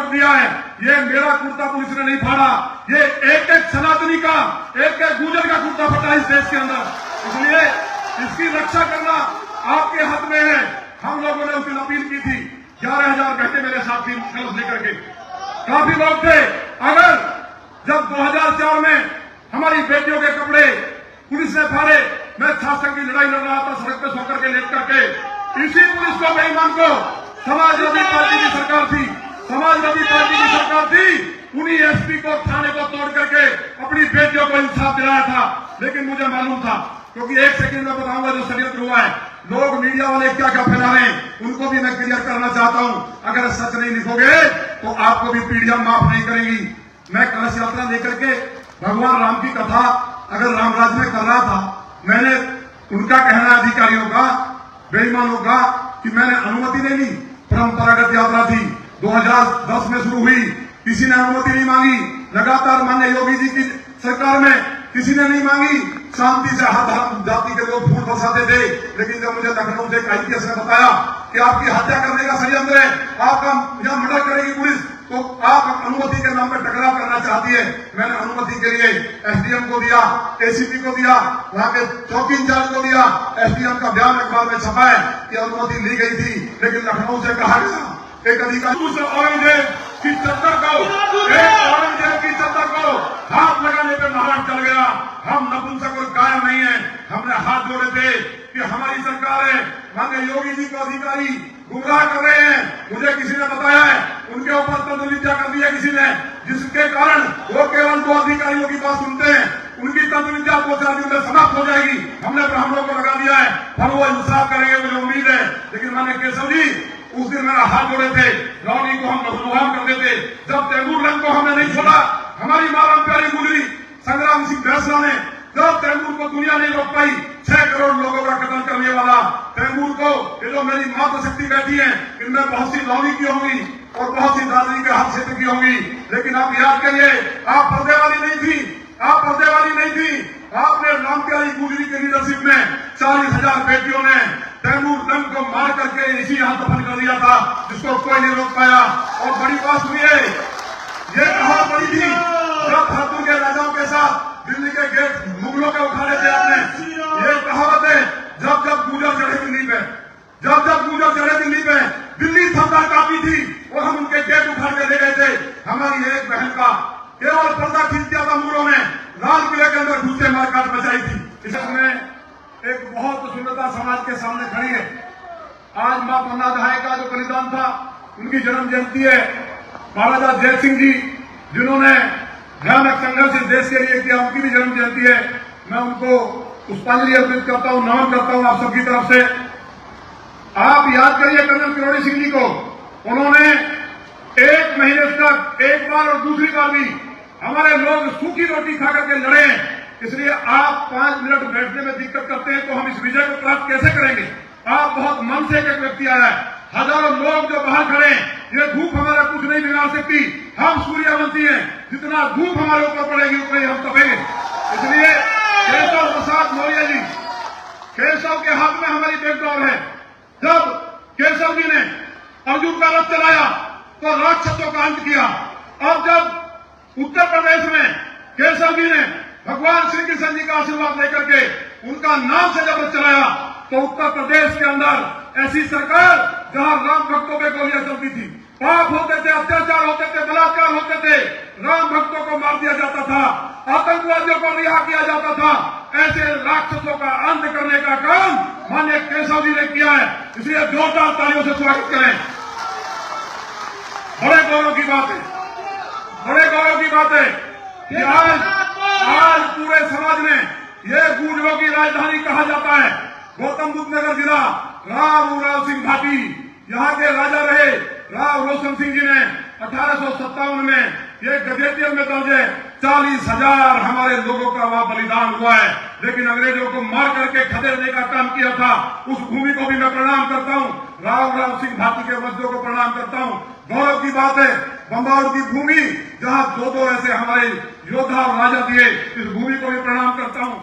दिया है। ये मेरा कुर्ता पुलिस ने नहीं फाड़ा, ये एक एक सनातनी का, एक एक गुर्जर का कुर्ता फटा इस देश के अंदर। इसलिए इसकी रक्षा करना आपके हाथ में है। हम लोगों ने उस दिन अपील की थी, 11,000 बैठे मेरे साथ थी कलश लेकर के, काफी लोग थे। अगर जब 2004 में हमारी बेटियों के कपड़े पुलिस ने फाड़े, मैं शासन की लड़ाई लड़ रहा था सड़क पे सो करके लेट करके, इसी पुलिस को बेईमान को समाजवादी पार्टी की सरकार थी, समाजवादी पार्टी की सरकार थी, उन्हीं एसपी को थाने को तोड़ करके अपनी बेटियों को इंसाफ दिलाया था। लेकिन मुझे मालूम था, क्योंकि एक सेकंड में बताऊंगा जो षड्यंत्र हुआ है, लोग मीडिया वाले क्या क्या फैला रहे हैं, उनको भी मैं क्लियर करना चाहता हूं। अगर सच नहीं लिखोगे तो आपको भी पीढ़ियां माफ नहीं करेंगी। मैं कलश यात्रा लेकर के भगवान राम की कथा अगर रामराज में कर रहा था, मैंने उनका कहना अधिकारियों का, बेईमानों का, कि मैंने अनुमति नहीं ली। परंपरागत यात्रा थी, 2010 में शुरू हुई, किसी ने अनुमति नहीं मांगी। लगातार माननीय योगी जी की सरकार में किसी ने नहीं मांगी। शांति से हर धर्म जाति के लोग फूल बरसाते थे। लेकिन जब मुझे लखनऊ से एक आईपीएस ने बताया कि आपकी हत्या करने का षड्यंत्र है, आपका यहां मर्डर करेगी पुलिस, तो आप अनुमति के नाम पर टकराव करना चाहती है। मैंने अनुमति के लिए एसडीएम को दिया, एसीपी को दिया, वहां के चौकी इंचार्ज को दिया। एसडीएम का बयान अखबार में छपा है कि अनुमति ली गई थी, लेकिन लखनऊ से कहा गया एक अधिकारी औरंगजेब की चद्दर को, औरंगजेब की चद्दर को हाथ लगाने पे महाराज चल गया। हम नपुंसक और काया नहीं है, हमने हाथ जोड़े थे कि हमारी सरकार है, माननीय योगी जी को अधिकारी गुमराह कर रहे हैं। मुझे किसी ने बताया है उनके ऊपर तंत्र कर दिया किसी ने, जिसके कारण वो केवल 2 अधिकारियों की बात सुनते हैं, उनकी तंत्र 2-4 दिन में समाप्त हो जाएगी। हमने ब्राह्मणों को लगा दिया है, हम वो इंसाफ करेंगे, मुझे उम्मीद है। लेकिन माननीय केशव जी उस दिन मेरा हाथ जोड़े थे, रौनी को हम लहूलुहान करते थे। जब तैमूर रंग को हमने नहीं छोड़ा, हमारी मालम प्यारी गुजरी संग्राम सिंह फैसला ने, जब तैमूर को दुनिया नहीं रोक पाई, 6 करोड़ लोगों का कत्ल करने वाला तैमूर को, ये जो मेरी मातृ शक्ति बैठी है, इनमें बहुत सी लौनी की होंगी और बहुत सी दादी के हाथ क्षेत्र की होंगी। लेकिन आप याद करिए, आप पर्दे वाली नहीं थी, आप पर्दे वाली नहीं थी। आपने राम प्यारी गुजरी की लीडरशिप में 40,000 बेटियों ने तैमूर रंग को मार करके इसी यहां दफन कर दिया था, जिसको कोई नहीं रोक पाया। और बड़ी बात सुनिए, ये कहावत बड़ी थी जब खातून के राजाओं के साथ दिल्ली के गेट मुगलों के उखाड़े थे आपने। ये कहावत है, जब जब गुजर चढ़े दिल्ली पे, जब जब गुजर चढ़े दिल्ली पे, दिल्ली थमदार काफी थी और हम उनके गेट उखाड़ के ले गए थे। हमारी एक बहन का केवल पर्दा खींच दिया था मुगलों ने, लाल किले के अंदर घुसे मारकाट मचाई थी। इसमें एक बहुत सुंदरता समाज के सामने खड़ी है। आज मां पन्ना दहाई का जो बलिदान था, उनकी जन्म जयंती है। महाराजा जय सिंह जी जिन्होंने भयानक संघर्ष इस देश के लिए किया, उनकी भी जन्म जयंती है। मैं उनको पुष्पांजलि अर्पित करता हूं, नमन करता हूं आप सबकी तरफ से। आप याद करिए कर्नल किरोड़ी सिंह जी को, उन्होंने 1 महीने तक एक बार और दूसरी बार भी हमारे लोग सूखी रोटी खा करके लड़े हैं। इसलिए आप 5 मिनट बैठने में दिक्कत करते हैं तो हम इस विजय को प्राप्त कैसे करेंगे। आप बहुत मन से एक व्यक्ति आया है, हजारों लोग जो बाहर खड़े हैं, ये धूप हमारा कुछ नहीं बिगाड़ सकती। हम सूर्यवंशी हैं, जितना धूप हमारे ऊपर पड़ेगी उतना ही हम तपेंगे। इसलिए केशव प्रसाद मौर्य जी, केशव के हाथ में हमारी बैकडोर है। जब केशव जी ने अर्जुन का रथ चलाया तो राक्षसों का अंत किया। अब जब उत्तर प्रदेश में केशव जी ने भगवान श्री कृष्ण जी का आशीर्वाद लेकर के उनका नाम से जब चलाया, तो उत्तर प्रदेश के अंदर ऐसी सरकार जहां राम भक्तों पे गोलियां चलती थी, पाप होते थे, अत्याचार होते थे, बलात्कार होते थे, राम भक्तों को मार दिया जाता था, आतंकवादियों को रिहा किया जाता था, ऐसे राक्षसों का अंत करने का काम माननीय केशव जी ने किया है। इसलिए जोरदार तालियों से स्वागत करें। बड़े गौरव की बात है, बड़े गौरव की बात है कि आज पूरे समाज में ये गुर्जरों की राजधानी कहा जाता है गौतम बुद्ध नगर जिला। राव सिंह भाटी यहाँ के राजा रहे। राव रोशन सिंह जी ने 1857 में ये गजेटियर में दर्ज है, 40,000 हमारे लोगों का वहां बलिदान हुआ है। लेकिन अंग्रेजों को मार करके खदेड़ने का काम किया था। उस भूमि को भी मैं प्रणाम करता हूँ, राव सिंह भाटी के वंशजों को प्रणाम करता हूँ। गौरव की बात है, बंबाड़ की भूमि जहां 2 ऐसे हमारे योद्धा और राजा दिए, इस भूमि को भी प्रणाम करता हूँ।